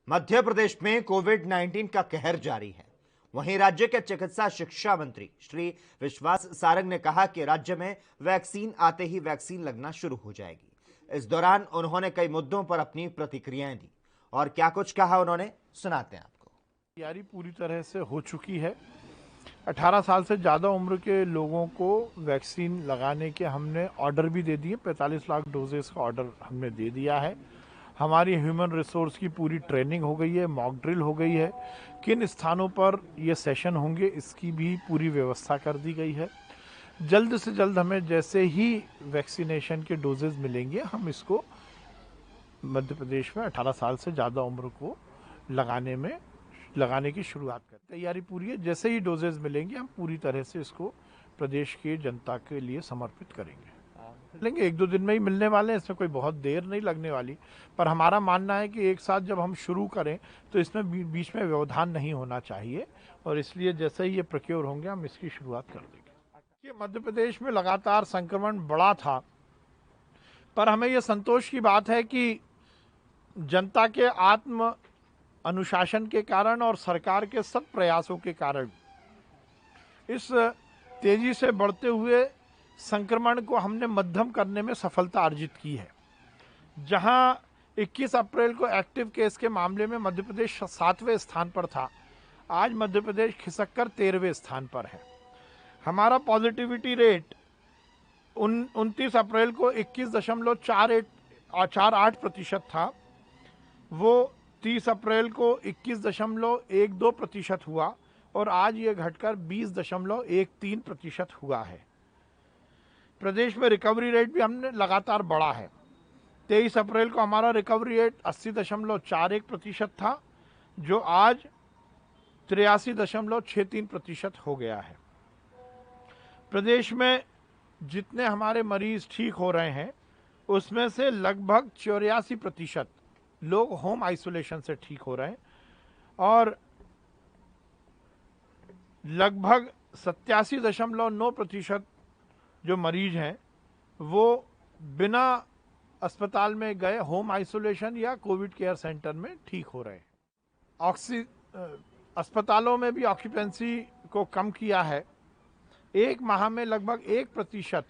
मध्य प्रदेश में कोविड-19 का कहर जारी है। वहीं राज्य के चिकित्सा शिक्षा मंत्री श्री विश्वास सारंग ने कहा कि राज्य में वैक्सीन आते ही वैक्सीन लगना शुरू हो जाएगी। इस दौरान उन्होंने कई मुद्दों पर अपनी प्रतिक्रियाएं दी और क्या कुछ कहा उन्होंने, सुनाते हैं आपको। तैयारी पूरी तरह से हो चुकी है। 18 साल से ज़्यादा उम्र के लोगों को वैक्सीन लगाने के हमने ऑर्डर भी दे दिए। 45 लाख डोजेस का ऑर्डर हमने दे दिया है। हमारी ह्यूमन रिसोर्स की पूरी ट्रेनिंग हो गई है, मॉक ड्रिल हो गई है। किन स्थानों पर ये सेशन होंगे इसकी भी पूरी व्यवस्था कर दी गई है। जल्द से जल्द हमें जैसे ही वैक्सीनेशन के डोजेज मिलेंगे हम इसको मध्य प्रदेश में 18 साल से ज़्यादा उम्र को लगाने की शुरुआत करें। तैयारी पूरी है। जैसे ही डोजेज मिलेंगे हम पूरी तरह से इसको प्रदेश की जनता के लिए समर्पित करेंगे। लेंगे 1-2 दिन में ही मिलने वाले हैं, इसमें कोई बहुत देर नहीं लगने वाली। पर हमारा मानना है कि एक साथ जब हम शुरू करें तो इसमें बीच में व्यवधान नहीं होना चाहिए और इसलिए जैसे ही ये प्रोक्योर होंगे हम इसकी शुरुआत कर देंगे। ये मध्य प्रदेश में लगातार संक्रमण बढ़ा था, पर हमें ये संतोष की बात है कि जनता के आत्म अनुशासन के कारण और सरकार के सत प्रयासों के कारण इस तेजी से बढ़ते हुए संक्रमण को हमने मध्यम करने में सफलता अर्जित की है। जहां 21 अप्रैल को एक्टिव केस के मामले में मध्य प्रदेश 7वें स्थान पर था, आज मध्य प्रदेश खिसककर 13वें स्थान पर है। हमारा पॉजिटिविटी रेट 29 अप्रैल को 21.48% था, वो 30 अप्रैल को 21.12% हुआ और आज ये घटकर 20.13% हुआ है। प्रदेश में रिकवरी रेट भी हमने लगातार बढ़ा है। 23 अप्रैल को हमारा रिकवरी रेट 80.41% था, जो आज 83.63% हो गया है। प्रदेश में जितने हमारे मरीज ठीक हो रहे हैं उसमें से लगभग 84% लोग होम आइसोलेशन से ठीक हो रहे हैं और लगभग 87.9% जो मरीज हैं वो बिना अस्पताल में गए होम आइसोलेशन या कोविड केयर सेंटर में ठीक हो रहे हैं। अस्पतालों में भी ऑक्यूपेंसी को कम किया है। एक माह में लगभग 1%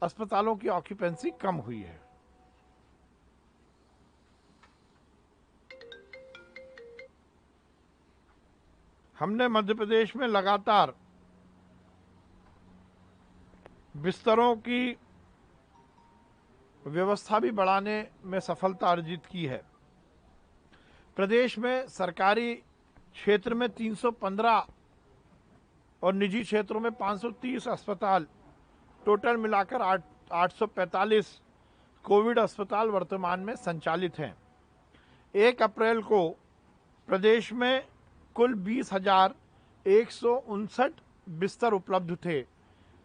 अस्पतालों की ऑक्यूपेंसी कम हुई है। हमने मध्य प्रदेश में लगातार बिस्तरों की व्यवस्था भी बढ़ाने में सफलता अर्जित की है। प्रदेश में सरकारी क्षेत्र में 315 और निजी क्षेत्रों में 530 अस्पताल, टोटल मिलाकर 845 कोविड अस्पताल वर्तमान में संचालित हैं। 1 अप्रैल को प्रदेश में कुल 20,159 बिस्तर उपलब्ध थे।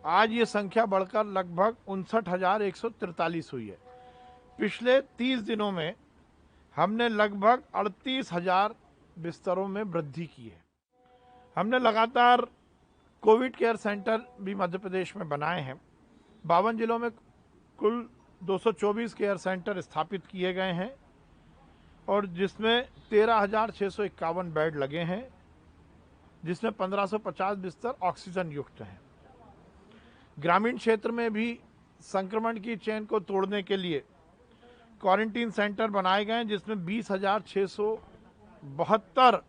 आज ये संख्या बढ़कर लगभग 59,143 हुई है। पिछले 30 दिनों में हमने लगभग 38,000 बिस्तरों में वृद्धि की है। हमने लगातार कोविड केयर सेंटर भी मध्य प्रदेश में बनाए हैं। 52 जिलों में कुल 224 केयर सेंटर स्थापित किए गए हैं और जिसमें 13,651 बेड लगे हैं, जिसमें 1,550 बिस्तर ऑक्सीजन युक्त हैं। ग्रामीण क्षेत्र में भी संक्रमण की चेन को तोड़ने के लिए क्वारंटीन सेंटर बनाए गए हैं, जिसमें 20,672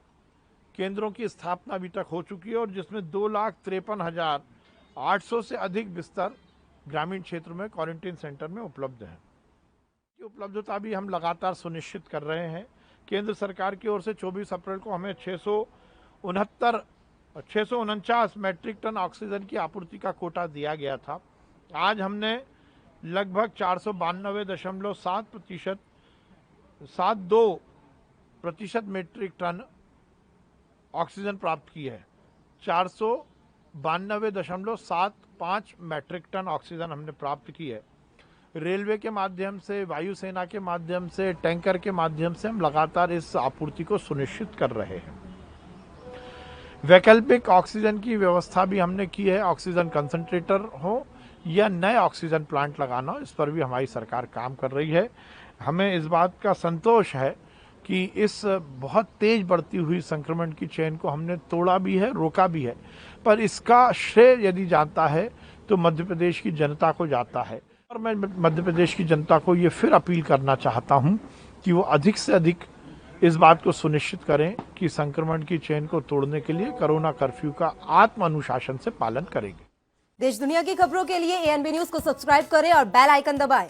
केंद्रों की स्थापना अभी तक हो चुकी है और जिसमें 2,53,800 से अधिक बिस्तर ग्रामीण क्षेत्र में क्वारंटीन सेंटर में उपलब्ध हैं। की उपलब्धता भी हम लगातार सुनिश्चित कर रहे हैं। केंद्र सरकार की ओर से 24 अप्रैल को हमें 649 मैट्रिक टन ऑक्सीजन की आपूर्ति का कोटा दिया गया था। आज हमने लगभग 492% मैट्रिक टन ऑक्सीजन प्राप्त की है। 492.75 मैट्रिक टन ऑक्सीजन हमने प्राप्त की है। रेलवे के माध्यम से, वायुसेना के माध्यम से, टैंकर के माध्यम से हम लगातार इस आपूर्ति को सुनिश्चित कर रहे हैं। वैकल्पिक ऑक्सीजन की व्यवस्था भी हमने की है। ऑक्सीजन कंसंट्रेटर हो या नए ऑक्सीजन प्लांट लगाना हो, इस पर भी हमारी सरकार काम कर रही है। हमें इस बात का संतोष है कि इस बहुत तेज बढ़ती हुई संक्रमण की चेन को हमने तोड़ा भी है, रोका भी है, पर इसका श्रेय यदि जाता है तो मध्य प्रदेश की जनता को जाता है। और मैं मध्य प्रदेश की जनता को ये फिर अपील करना चाहता हूँ कि वो अधिक से अधिक इस बात को सुनिश्चित करें कि संक्रमण की चेन को तोड़ने के लिए कोरोना कर्फ्यू का आत्म अनुशासन से पालन करेंगे। देश दुनिया की खबरों के लिए ANB न्यूज को सब्सक्राइब करें और बेल आइकन दबाएं।